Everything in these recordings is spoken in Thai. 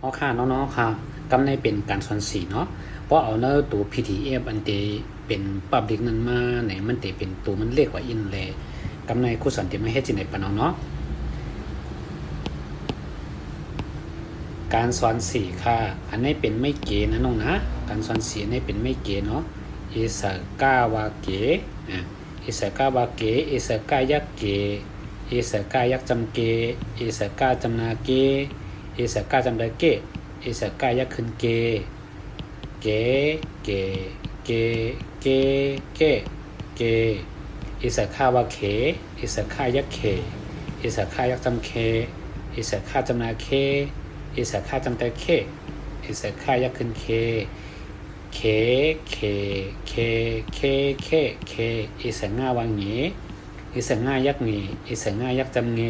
อ๋อค่ะน้องๆค่ะกำในเป็นการสอนสีเนาะเพราะเอาเนอตัว PDF อันเตเป็น Public นั้นมาไหนมันเตเป็นตัวมันเล็กกว่าอินแลกำในครูสอนเตมาเฮ็ดจังได๋ปะน้องเนาะการสอนสีค่ะอันนี้เป็นไม่เก๋นะน้องนะการสอนสีนี่เป็นไม่เก๋เนาะอิสกาวาเกอิสกาวาเกอิสกายักเกอิสกายักจำเกอิสกาจำนาเกอิสกาจำได้เกอิสกายักขึ้นเกเกเกเกเกเกเกอิสคาวาเขอิสคายักเขอิสคายักจำเคอิสคาจำนาเคอิสคาจำแต่เคอิสคายักขึ้นเคเคเคเคเคเคเคอิสงาวางเงอิสงายักเงอิสงายักจำเง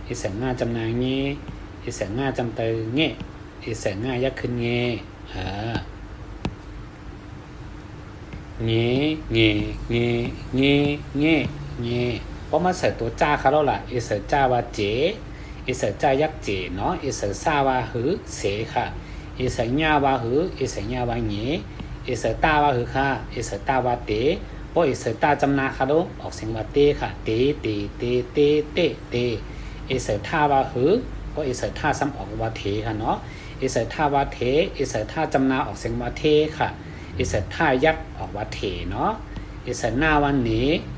อิสงาจำนาเงอิสงาจำเตเงอิสงายักขึ้นเงเงเงเงเงเงเงเพราะมาใส่ตัวจ้าเขาแล้วล่ะอิสจ้าวาเจอิสจ้ายักเจเนาะอิสซาวาหือเสค่ะอิสญาวาหืออิสญาวาเงอิสตาวาหือค่ะอิสตาวาเตเพราะอิสตาจำนาค่ะลูกออกเสียงว่าเตค่ะเตเตเตเตเตเตอิสทาวาหือเพราะอิสทาซ้ำออกว่าเทค่ะเนาะอิสทาวาเทอิสทาจำนาออกเสียงว่าเทค่ะอิสท่ายักออกว่าเถเนาะอิสหน้าวันเน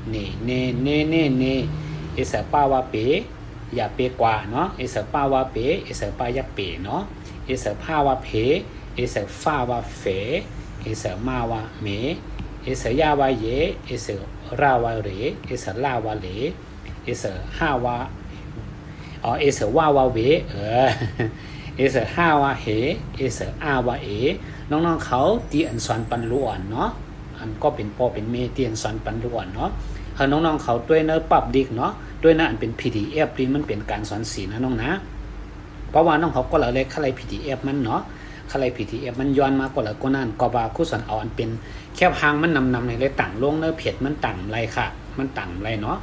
เนเนเนเนเนอิสป้าวาเปอย่าเปกว่าเนาะอิสป้าวาเปอิสป้ายักเปเนาะอิสผ้าวาเพอิสฟ้าวาเฟอิสมาวาเมอิสยาวาเยอิสราวาเรอิสลาวาเลอิสห้าวาอิสวาวาเวอิสห้าวาเฮอิสอาวาเอน้องๆเขาตีอันสอนปันล้วนเนาะอันก็เป็นพ่อเป็นแม่ตีอันสอนปันล้วนเนาะน้องๆเขาด้วยเนื้อปรับดิกเนาะด้วยนะอันเป็น PDF ที่มันเป็นการสอนสีนะน้องนะเพราะว่าน้องเขาก็เลยคลาย PDF มันเนาะคลาย PDF มันย้อนมาก็เลยก็นั่นก็ว่าครูสอนเอาอันเป็นแค่พางมันนำในเลยต่างลงเนื้อเพจมันต่างไรค่ะมันต่างไรเนาะ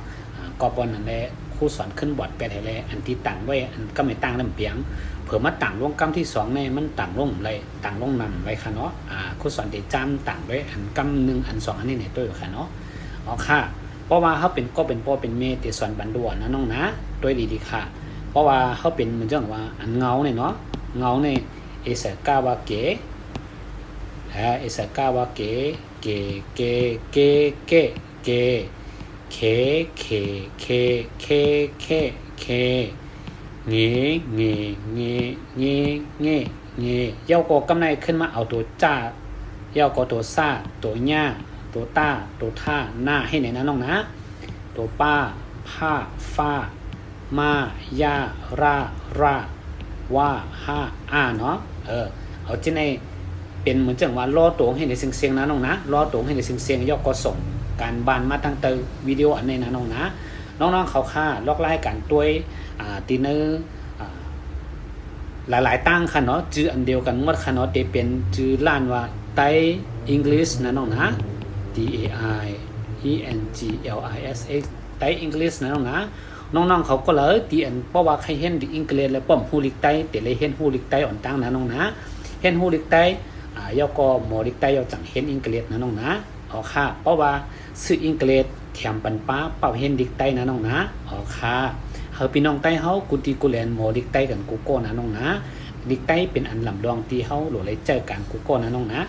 ก็บอลนั่นแหละครูสอนขึ้นบอร์ดไปให้เลยอันที่ต่างไว้อันก็ไม่ต่างน้ำเปียงเผื่อมาต่างลงกำที่2ในมันต่างลงไรต่างลงนำไรค่ะเนาะครูสอนได้จำต่างไว้อันกำ1อัน2อันนี้ในตัวค่ะเนาะอ๋อค่ะเพราะว่าเขาเป็นก็เป็นพ่อเป็นแม่ที่สอนบันดวนนะน้องนะด้วยดีๆค่ะเพราะว่าเขาเป็นเหมือนจังว่าอันเงาเนี่ยเนาะเงาเนี่ยเอสกาวาเกเอสกาวาเกเกเกเกเกเกเคเคเคเคเคเคเงเงเงเงเงเงเย้าก็กำไรขึ้นมาเอาตัวจ้าเย้าก็ตัวซาตัวญ่าตัวต้าตัวท่าหน้าให้ไหนนะน้องนะตัวป้าผ้าฟ้ามาย่าราว่าห้าเนาะเอาที่ในเป็นเหมือนจังว่าล้อตัวให้ในเสียงๆนะน้องนะล้อตัวให้ในเสียงๆย่อก็ส่งการบานมาตั้งแต่วิดีโออันนี้นะน้องนะน้องๆเขาค่าลอกไล่กันด้วยตีเนอร์หลายๆตั้งค่ะเนาะชื่ออันเดียวกันหมดค่ะเนาะแต่เป็นชื่อล้านว่าไทยอังกฤษนะน้องนะ TAIENGLISX ไทยอังกฤษนะน้องนะน้องๆเขาก็เลยตีอันเพราะว่าใครเห็นอังกฤษแล้วป้อมฮูลิกไตแต่เลยเห็นฮูลิกไตอ่อนตั้งนะน้องนะเห็นฮูลิกไตย่อก็หมอลิกไตย่อจังเห็นอังกฤษนะน้องนะอ๋อค่ะเพราะว่าซื้ออังกฤษแถมปันป้าเป่าเห็นดิกไตนะน้องนะอ๋อค่ะเฮาพี่น้องไต้เฮากุติกุแลนหมอดิกไตกันกูโก้นะน้องนะดิกไตเป็นอันลำลองที่เฮาหลวเลยเจอกันกูโก้นะน้องนะ